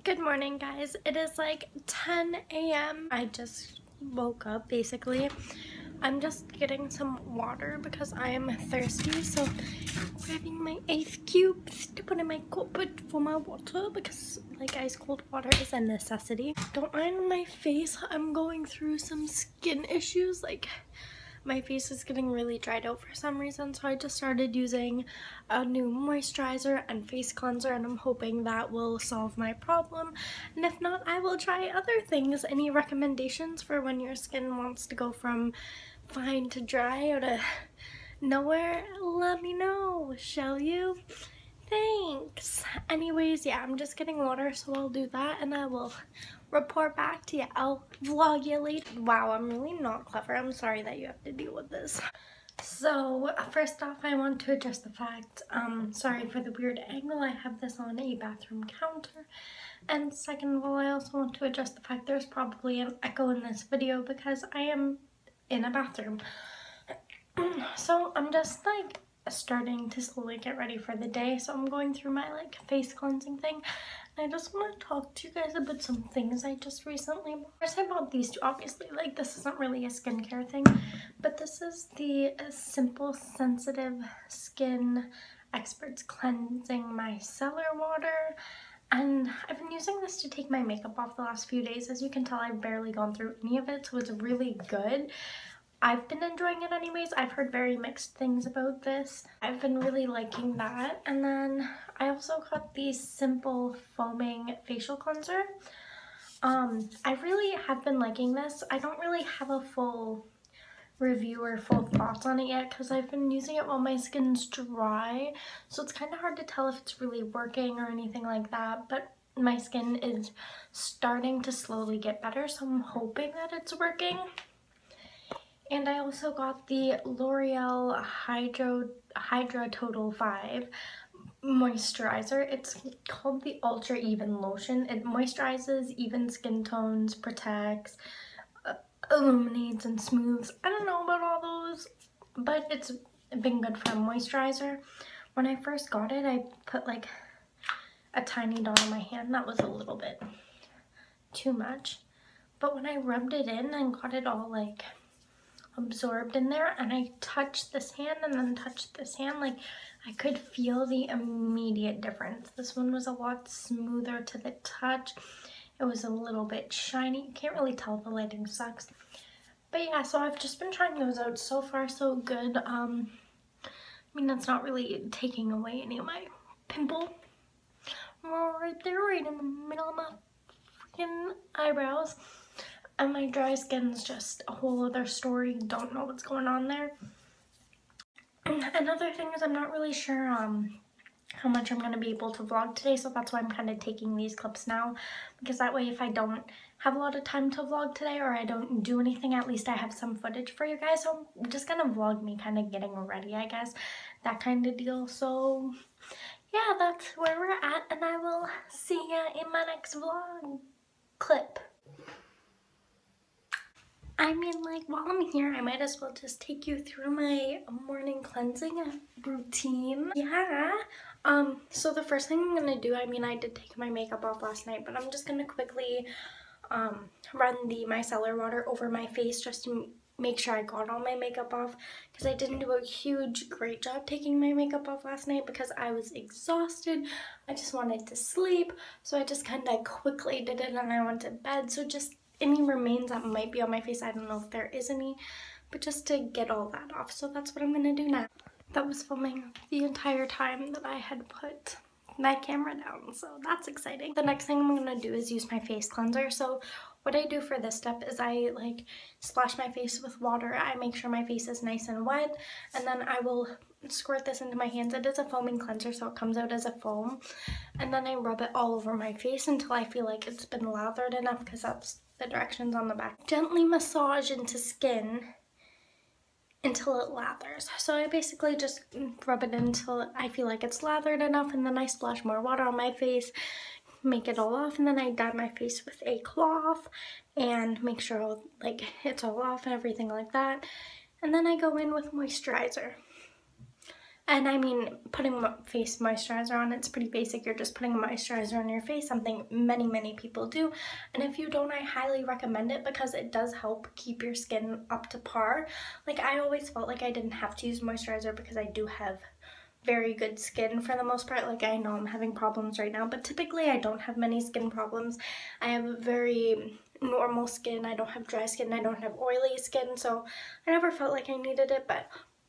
Good morning, guys. It is like 10 a.m. I just woke up, basically. I'm just getting some water because I am thirsty, so grabbing my ice cubes to put in my cup for my water because like ice cold water is a necessity. Don't mind my face. I'm going through some skin issues. Like my face is getting really dried out for some reason, so I just started using a new moisturizer and face cleanser, and I'm hoping that will solve my problem. And if not, I will try other things. Any recommendations for when your skin wants to go from fine to dry or to nowhere? Let me know, shall you? Thanks. Anyways, yeah, I'm just getting water, so I'll do that and I will report back to you. I'll vlog you later. Wow, I'm really not clever. I'm sorry that you have to deal with this. So, first off, I want to address the fact, sorry for the weird angle. I have this on a bathroom counter. And second of all, I also want to address the fact there's probably an echo in this video because I am in a bathroom. So, I'm just like starting to slowly get ready for the day, so I'm going through my like face cleansing thing. I just want to talk to you guys about some things I just recently bought. First, I bought these two. Obviously, like, this isn't really a skincare thing, but this is the Simple Sensitive Skin Experts Cleansing Micellar Water, and I've been using this to take my makeup off the last few days. As you can tell, I've barely gone through any of it, so it's really good. I've been enjoying it anyways. I've heard very mixed things about this. I've been really liking that. And then I also got the Simple Foaming Facial Cleanser. I really have been liking this. I don't really have a full review or full thoughts on it yet because I've been using it while my skin's dry. So it's kind of hard to tell if it's really working or anything like that. But my skin is starting to slowly get better, so I'm hoping that it's working. And I also got the L'Oreal Hydra Total 5 moisturizer. It's called the Ultra Even Lotion. It moisturizes even skin tones, protects, illuminates, and smooths. I don't know about all those, but it's been good for a moisturizer. When I first got it, I put like a tiny dot on my hand. That was a little bit too much. But when I rubbed it in and got it all like absorbed in there, and I touched this hand and then touched this hand, like I could feel the immediate difference. This one was a lot smoother to the touch. It was a little bit shiny. You can't really tell, the lighting sucks. But yeah, so I've just been trying those out. So far so good. I mean, that's not really taking away any of my pimple right there, right in the middle of my freaking eyebrows. And my dry skin's just a whole other story. Don't know what's going on there. Another thing is I'm not really sure how much I'm going to be able to vlog today, so that's why I'm kind of taking these clips now, because that way if I don't have a lot of time to vlog today or I don't do anything, at least I have some footage for you guys. So I'm just going to vlog me kind of getting ready, I guess, that kind of deal. So yeah, that's where we're at, and I will see ya in my next vlog clip. I mean, like, while I'm here, I might as well just take you through my morning cleansing routine. Yeah. So the first thing I'm gonna do, I mean, I did take my makeup off last night, but I'm just gonna quickly run the micellar water over my face just to make sure I got all my makeup off, because I didn't do a great job taking my makeup off last night because I was exhausted. I just wanted to sleep, so I just kind of quickly did it and I went to bed. So just any remains that might be on my face, I don't know if there is any, but just to get all that off. So that's what I'm gonna do now. That was filming the entire time that I had put my camera down, so that's exciting. The next thing I'm gonna do is use my face cleanser. So what I do for this step is I like splash my face with water. I make sure my face is nice and wet, and then I will squirt this into my hands. It is a foaming cleanser, so it comes out as a foam, and then I rub it all over my face until I feel like it's been lathered enough, because that's the directions on the back. Gently massage into skin until it lathers. So I basically just rub it until I feel like it's lathered enough, and then I splash more water on my face, make it all off, and then I dab my face with a cloth and make sure like it's all off and everything like that. And then I go in with moisturizer. And I mean, putting face moisturizer on, it's pretty basic. You're just putting a moisturizer on your face, something many people do. And if you don't, I highly recommend it because it does help keep your skin up to par. Like, I always felt like I didn't have to use moisturizer because I do have very good skin for the most part. Like, I know I'm having problems right now, but typically I don't have many skin problems. I have very normal skin. I don't have dry skin. I don't have oily skin, so I never felt like I needed it. But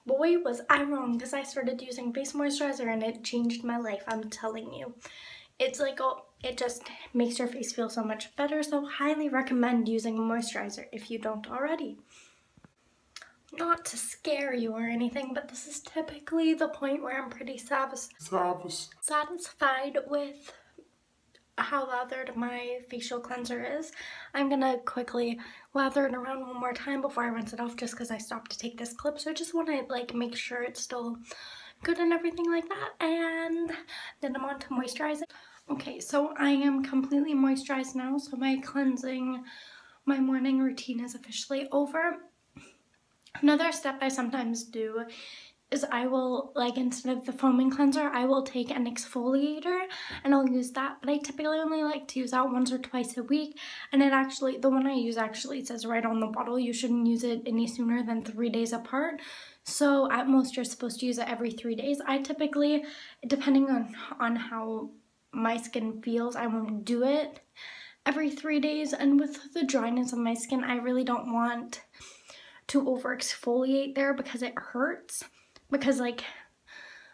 boy, was I wrong, because I started using face moisturizer and it changed my life, I'm telling you. It's like, oh, it just makes your face feel so much better, so highly recommend using a moisturizer if you don't already. Not to scare you or anything, but this is typically the point where I'm pretty satisfied with how lathered my facial cleanser is. I'm gonna quickly lather it around one more time before I rinse it off, just because I stopped to take this clip, so I just want to like make sure it's still good and everything like that. And then I'm on to moisturizing. Okay, so I am completely moisturized now, so my morning routine is officially over. Another step I sometimes do is I will, like, instead of the foaming cleanser, I will take an exfoliator and I'll use that, but I typically only like to use that once or twice a week. And it actually, the one I use actually says right on the bottle you shouldn't use it any sooner than 3 days apart. So at most you're supposed to use it every 3 days. I typically, depending on how my skin feels, I won't do it every 3 days. And with the dryness of my skin, I really don't want to over exfoliate there because it hurts. Because, like,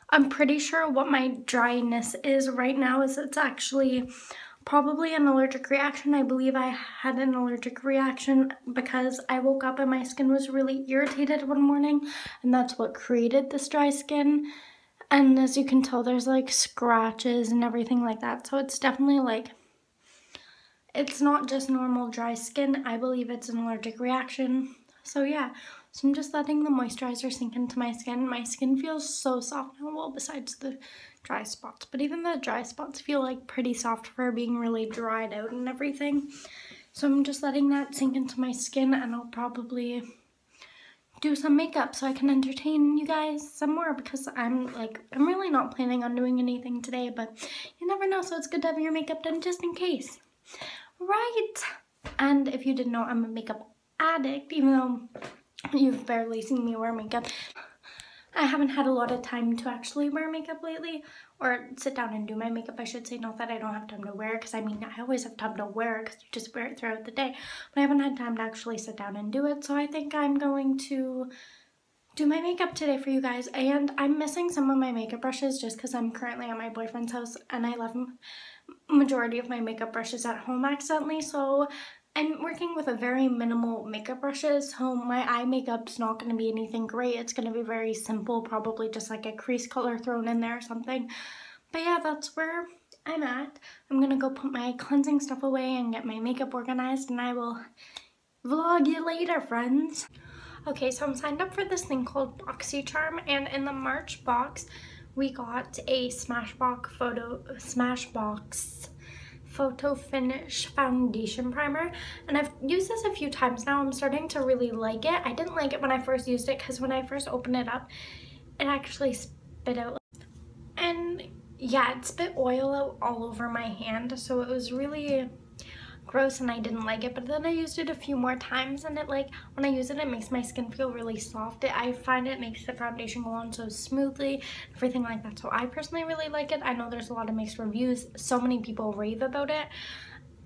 I'm pretty sure what my dryness is right now is it's actually probably an allergic reaction. I believe I had an allergic reaction because I woke up and my skin was really irritated one morning, and that's what created this dry skin. And as you can tell, there's like scratches and everything like that. So it's definitely like, it's not just normal dry skin. I believe it's an allergic reaction. So yeah, so I'm just letting the moisturizer sink into my skin. My skin feels so soft now, well, besides the dry spots. But even the dry spots feel like pretty soft for being really dried out and everything. So I'm just letting that sink into my skin, and I'll probably do some makeup so I can entertain you guys some more, because I'm really not planning on doing anything today, but you never know, so it's good to have your makeup done just in case. Right? And if you didn't know, I'm a makeup addict, even though you've barely seen me wear makeup. I haven't had a lot of time to actually wear makeup lately, or sit down and do my makeup, I should say. Not that I don't have time to wear it, because I mean, I always have time to wear it because you just wear it throughout the day, but I haven't had time to actually sit down and do it. So I think I'm going to do my makeup today for you guys. And I'm missing some of my makeup brushes just because I'm currently at my boyfriend's house and I left majority of my makeup brushes at home accidentally, so I'm working with a very minimal makeup brushes, so my eye makeup's not going to be anything great. It's going to be very simple, probably just like a crease color thrown in there or something. But yeah, that's where I'm at. I'm going to go put my cleansing stuff away and get my makeup organized, and I will vlog you later, friends. Okay, so I'm signed up for this thing called BoxyCharm, and in the March box, we got a Smashbox Photo Finish Foundation Primer, and I've used this a few times now. I'm starting to really like it. I didn't like it when I first used it because when I first opened it up, it actually spit out, and yeah, it spit oil out all over my hand, so it was really gross and I didn't like it. But then I used it a few more times, and it, like, when I use it, it makes my skin feel really soft. I find it makes the foundation go on so smoothly, everything like that. So I personally really like it. I know there's a lot of mixed reviews. So many people rave about it.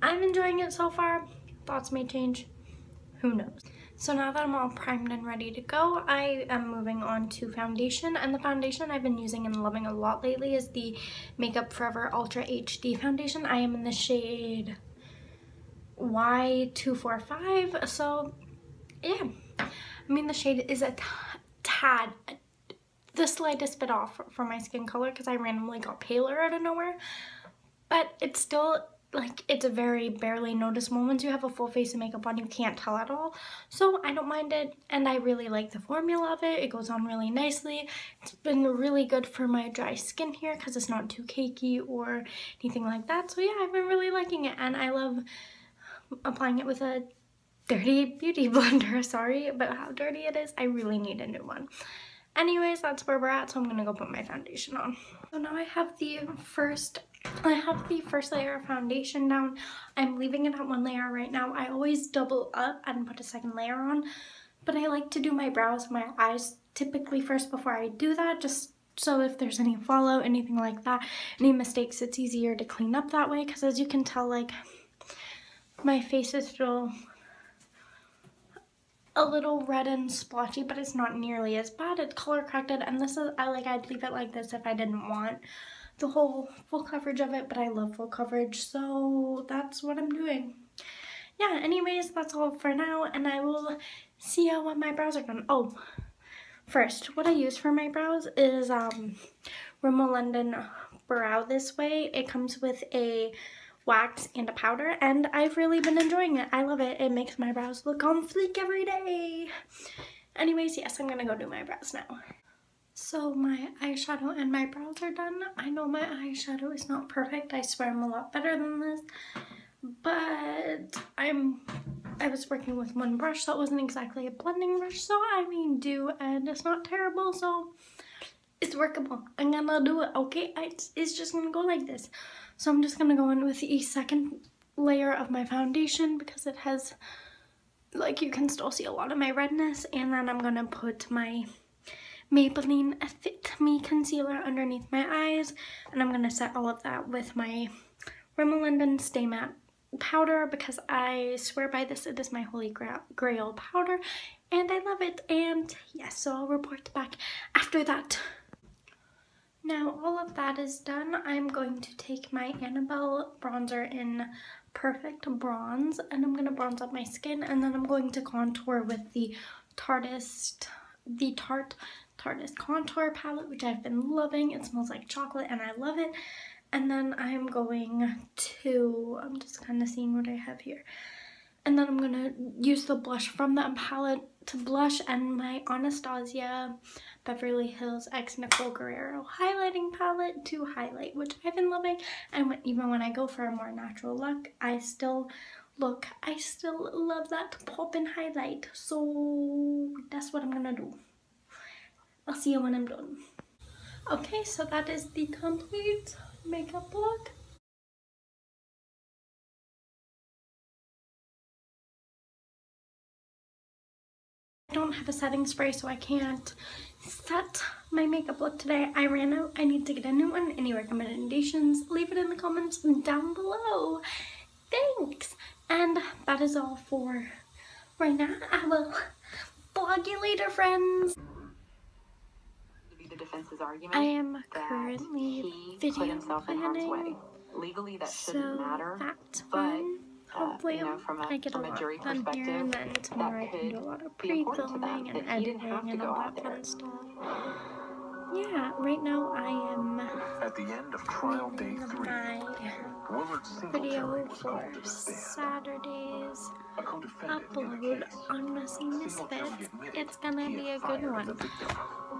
I'm enjoying it so far. Thoughts may change. Who knows? So now that I'm all primed and ready to go, I am moving on to foundation. And the foundation I've been using and loving a lot lately is the Makeup Forever Ultra HD foundation. I am in the shade Y245, so yeah, I mean, the shade is a tad, the slightest bit off for my skin color because I randomly got paler out of nowhere, but it's still, like, it's a very barely noticeable. Once you have a full face of makeup on, you can't tell at all, so I don't mind it, and I really like the formula of it. It goes on really nicely. It's been really good for my dry skin here because it's not too cakey or anything like that, so yeah, I've been really liking it, and I love applying it with a dirty beauty blender. Sorry about how dirty it is. I really need a new one. Anyways, that's where we're at, so I'm gonna go put my foundation on. So now I have the first layer of foundation down. I'm leaving it at one layer right now. I always double up and put a second layer on, but I like to do my brows and my eyes typically first before I do that, just so if there's any fallout, anything like that, any mistakes, it's easier to clean up that way, because as you can tell, like, my face is still a little red and splotchy, but it's not nearly as bad. It's color corrected, and this is, I'd leave it like this if I didn't want the whole full coverage of it, but I love full coverage, so that's what I'm doing. Yeah, anyways, that's all for now, and I will see you when my brows are done. Oh, first, what I use for my brows is Rimmel London Brow This Way. It comes with a wax and a powder, and I've really been enjoying it. I love it. It makes my brows look on fleek every day. Anyways, yes, I'm gonna go do my brows now. So my eyeshadow and my brows are done. I know my eyeshadow is not perfect. I swear I'm a lot better than this, but I was working with one brush that wasn't exactly a blending brush, so I mean do, and it's not terrible, so it's workable. I'm gonna do it, okay? It's just gonna go like this. So I'm just gonna go in with the second layer of my foundation because it has, like, you can still see a lot of my redness, and then I'm gonna put my Maybelline Fit Me concealer underneath my eyes, and I'm gonna set all of that with my Rimmel London Stay Matte powder because I swear by this. It is my holy grail powder, and I love it. And yes, so I'll report back after that. Now all of that is done. I'm going to take my Annabelle bronzer in Perfect Bronze, and I'm going to bronze up my skin, and then I'm going to contour with the Tarte contour palette, which I've been loving. It smells like chocolate and I love it. And then I'm going to, I'm just kind of seeing what I have here. And then I'm going to use the blush from that palette to blush, and my Anastasia Beverly Hills x Nicole Guerrero highlighting palette to highlight, which I've been loving. And even when I go for a more natural look, I still love that pop and highlight. So that's what I'm going to do. I'll see you when I'm done. Okay, so that is the complete makeup look. I don't have a setting spray, so I can't set my makeup look today. I ran out. I need to get a new one. Any recommendations? Leave it in the comments down below. Thanks. And that is all for right now. I will vlog you later, friends. The defense's argument I am currently video planning. Legally, that shouldn't matter. That's but fun. Hopefully, I get a lot done here, and then tomorrow I can do a lot of pre-filming and editing and all that fun stuff. Yeah, right now I am at the end of trial day 3. My video for Saturdays upload on Messy Misfits. It's gonna be a good one.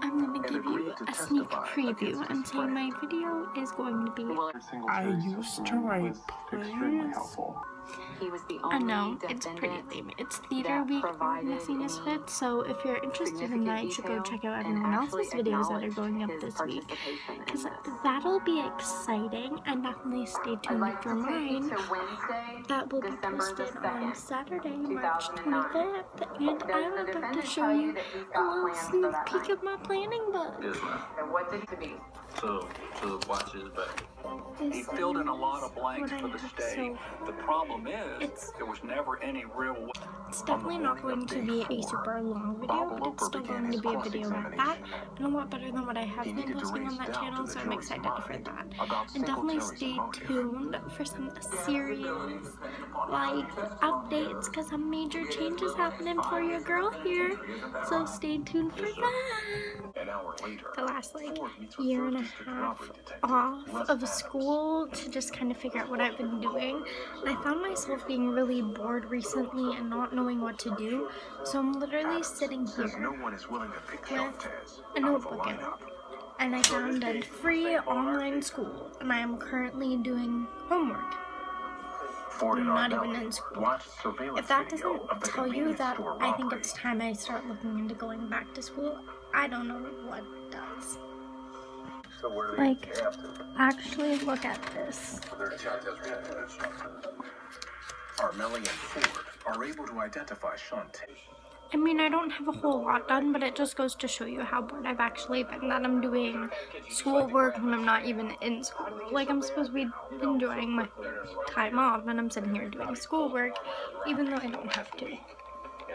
I'm gonna give you a sneak preview and say my video is going to be. I used to write plays. I know, it's pretty lame. It's theater week on Messy Misfits, so if you're interested in that, you should go check out everyone else's videos that are going up this week, because that'll be exciting, and definitely stay tuned for mine. That will be posted on Saturday, March 25th, and I'm about to show you a little sneak peek of my planning book. And what did it be? So the watches, but he filled in a lot of blanks for the state. The problem is, there was never any real. It's definitely not going to be a super long video, but it's still going to be a video at that, and a lot better than what I have been posting on that channel, so I'm excited for that. And definitely stay tuned for some serious, like, updates, because some major changes happening for your girl here, so stay tuned for that. The last, like, year and a half off of school to just kind of figure out what I've been doing, and I found myself being really bored recently and not knowing what to do, so I'm literally sitting here with a notebook in it, and I found a free online school, and I am currently doing homework. I'm not even in school. If that doesn't tell you that I think it's time I start looking into going back to school, I don't know what does. Like, actually look at this. Armelli and Ford are able to identify Shantae. I mean, I don't have a whole lot done, but it just goes to show you how bored I've actually been, that I'm doing schoolwork when I'm not even in school. Like, I'm supposed to be enjoying my time off, and I'm sitting here doing schoolwork, even though I don't have to. And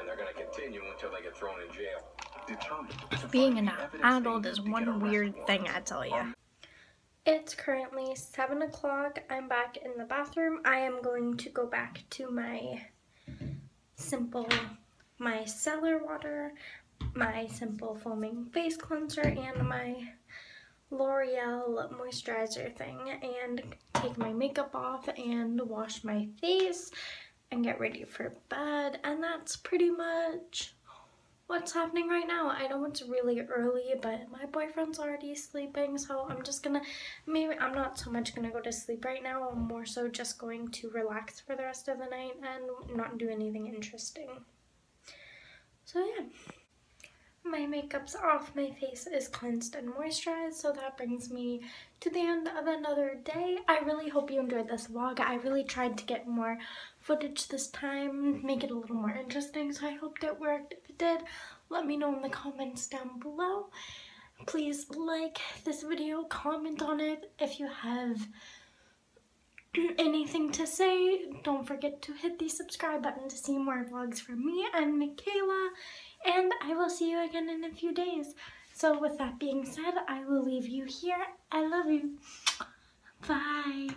they're going to continue until they get thrown in jail. Being an adult is one weird thing, I tell you. It's currently 7 o'clock. I'm back in the bathroom. I am going to go back to my cellar water, my simple foaming face cleanser, and my L'Oreal moisturizer thing, and take my makeup off and wash my face and get ready for bed. And that's pretty much what's happening right now. I know it's really early, but my boyfriend's already sleeping, so I'm just gonna, I'm not so much gonna go to sleep right now. I'm more so just going to relax for the rest of the night and not do anything interesting. So yeah, my makeup's off, my face is cleansed and moisturized, so that brings me to the end of another day. I really hope you enjoyed this vlog. I really tried to get more footage this time, make it a little more interesting, so I hoped it worked. If it did, let me know in the comments down below. Please like this video, comment on it. If you have anything to say, don't forget to hit the subscribe button to see more vlogs from me and Michaela, and I will see you again in a few days. So with that being said, I will leave you here. I love you. Bye.